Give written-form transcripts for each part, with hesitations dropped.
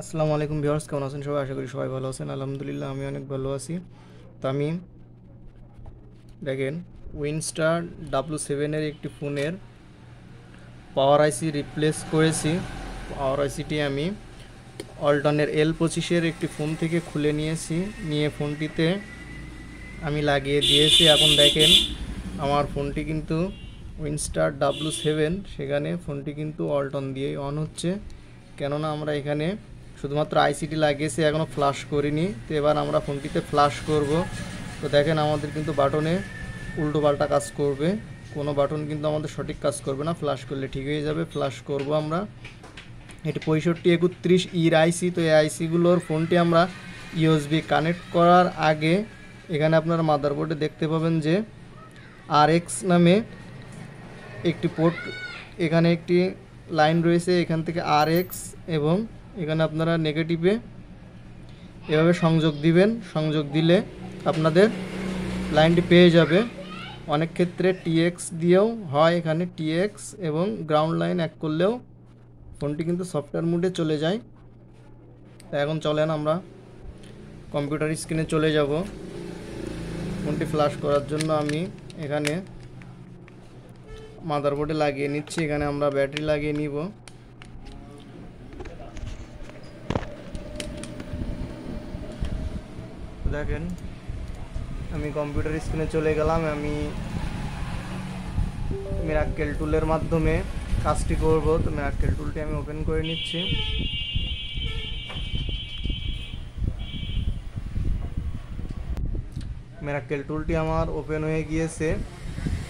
আসসালামু আলাইকুম ভিউয়ার্স, কেমন আছেন সবাই? আশা করি সবাই ভালো আছেন। আলহামদুলিল্লাহ আমি অনেক ভালো আছি। তো আমি দেখেন উইনস্টার W7 এর একটি ফোনের পাওয়ার আইসি রিপ্লেস করেছি। পাওয়ার আইসিটি আমি অল্টনের L25-এর একটি ফোন থেকে খুলে নিয়েছি, নিয়ে ফোনটিতে আমি লাগিয়ে দিয়েছি। এখন দেখেন আমার ফোনটি কিন্তু উইনস্টার W7, সেখানে ফোনটি কিন্তু অল্টন দিয়েই অন হচ্ছে। কেননা আমরা এখানে শুধুমাত্র আইসিটি লাগিয়েছি, এখনও ফ্লাশ করিনি। তো এবার আমরা ফোনটিতে ফ্লাশ করব। তো দেখেন আমাদের কিন্তু বাটনে উল্টো পাল্টা কাজ করবে, কোনো বাটন কিন্তু আমাদের সঠিক কাজ করবে না। ফ্লাশ করলে ঠিক হয়ে যাবে। ফ্লাশ করব আমরা। এটি 6531 আইসি। তো এই আইসিগুলোর ফোনটি আমরা ইউএসবি কানেক্ট করার আগে এখানে আপনারা মাদারবোর্ডে দেখতে পাবেন যে RX নামে একটি পোর্ট, এখানে একটি লাইন রয়েছে, এখান থেকে RX, এবং এখানে আপনারা নেগেটিভে এভাবে সংযোগ দিবেন। সংযোগ দিলে আপনাদের লাইনটি পেয়ে যাবে। অনেক ক্ষেত্রে TX দিয়েও হয়, এখানে TX এবং গ্রাউন্ড লাইন এক করলেও ফোনটি কিন্তু সফটওয়্যার মোডে চলে যায়। তো এখন চলেন আমরা কম্পিউটার স্ক্রিনে চলে যাব। ফোনটি ফ্ল্যাশ করার জন্য আমি এখানে মাদারবোর্ডে লাগিয়ে নিচ্ছি। এখানে আমরা ব্যাটারি লাগিয়ে নিব। দেখেন আমি কম্পিউটার স্ক্রিনে চলে গেলাম। আমি মিরাক্কেল টুলের মাধ্যমে কাজটি করব। তো মিরাক্কেল টুলটি আমি ওপেন করে নিচ্ছি। মিরাক্কেল টুলটি আমার ওপেন হয়ে গিয়েছে।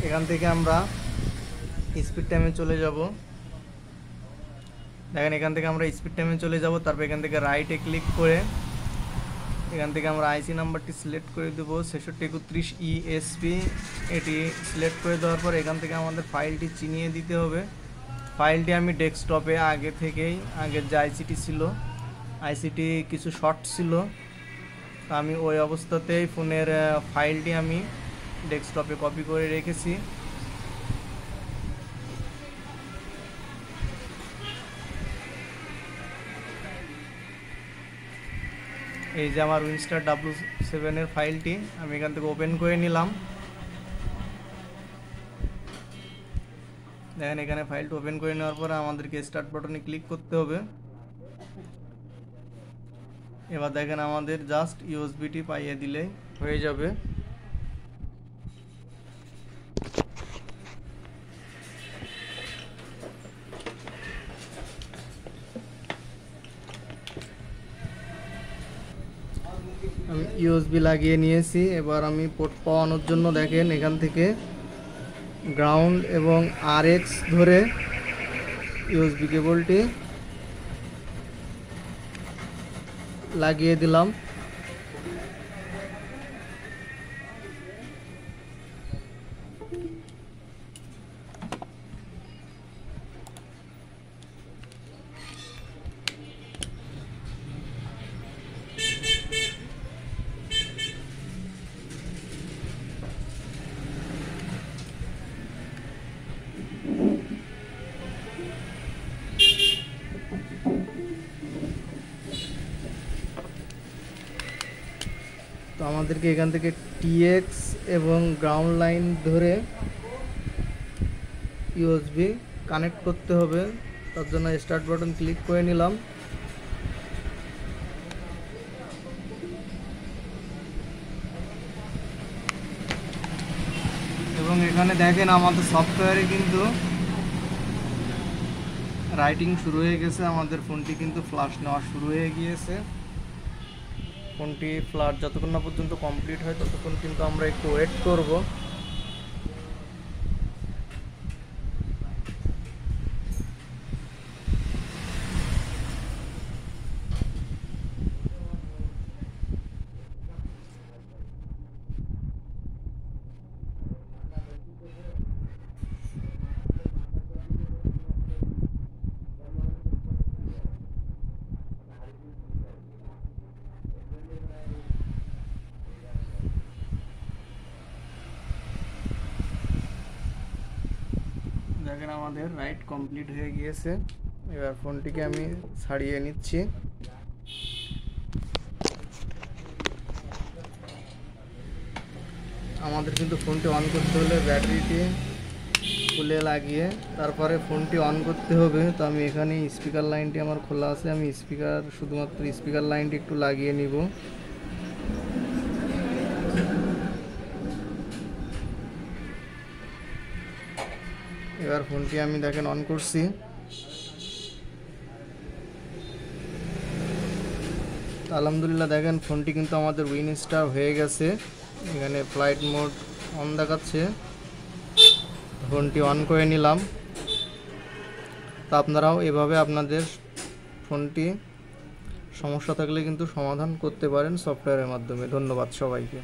এখান থেকে আমরা স্পিড টাইমে চলে যাব। দেখেন এখান থেকে আমরা স্পিড টাইমে চলে যাব। তারপর এখান থেকে রাইটে ক্লিক করে এখান থেকে আমরা আইসি নাম্বারটি সিলেক্ট করে দেব 6631 ESP। এটি সিলেক্ট করে দেওয়ার পর এখান থেকে আমাদের ফাইলটি চিনিয়ে দিতে হবে। ফাইলটি আমি ডেস্কটপে আগের যে আইসিটি ছিল, আইসিটি কিছু শর্ট ছিল, তো আমি ওই অবস্থাতেই ফোনের ফাইলটি আমি ডেস্কটপে কপি করে রেখেছি। এই যে আমার উইনস্টার W7 এর ফাইলটি আমি এখান থেকে ওপেন করে নিলাম। দেখেন এখানে ফাইলটা ওপেন করে নেওয়ার পরে আমাদেরকে স্টার্ট বাটনে ক্লিক করতে হবে। এবার দেখেন আমাদের জাস্ট ইউএসবিটি পাইয়ে দিলেই হয়ে যাবে। আমি ইউএসবি লাগিয়ে নিয়েছি। এবার আমি পোর্ট পাওয়ানোর জন্য দেখেন এখান থেকে গ্রাউন্ড এবং RX ধরে ইউএসবি কেবলটি লাগিয়ে দিলাম। তো আমাদেরকে এখান থেকে TX এবং গ্রাউন্ড লাইন ধরে ইউএসবি কানেক্ট করতে হবে। তার জন্য স্টার্ট বাটন ক্লিক করে নিলাম। এবং এখানে দেখেন আমাদের সফটওয়্যারে কিন্তু রাইটিং শুরু হয়ে গেছে। আমাদের ফোনটি কিন্তু ফ্ল্যাশ নেওয়া শুরু হয়ে গিয়েছে। ফোনটি ফ্ল্যাশ যতক্ষণ না পর্যন্ত কমপ্লিট হয় ততক্ষণ কিন্তু আমরা একটু ওয়েট করব। দেখেন আমাদের রাইট কমপ্লিট হয়ে গিয়েছে। এবার ফোনটিকে আমি ছাড়িয়ে নিচ্ছি। আমাদের কিন্তু ফোনটি অন করতে হলে ব্যাটারিটি খুলে লাগিয়ে তারপরে ফোনটি অন করতে হবে। তো আমি এখানে স্পিকার লাইনটি আমার খোলা আছে, আমি শুধুমাত্র স্পিকার লাইনটি একটু লাগিয়ে নিব। এবার ফোনটি আমি দেখেন অন করছি। আলহামদুলিল্লাহ দেখেন ফোনটি কিন্তু আমাদের উইনস্টার হয়ে গেছে। এখানে ফ্লাইট মোড অন দেখাচ্ছে, ফোনটি অন করে নিলাম। তো আপনারাও এভাবে আপনাদের ফোনটি সমস্যা থাকলে কিন্তু সমাধান করতে পারেন সফটওয়্যারের মাধ্যমে। ধন্যবাদ সবাইকে।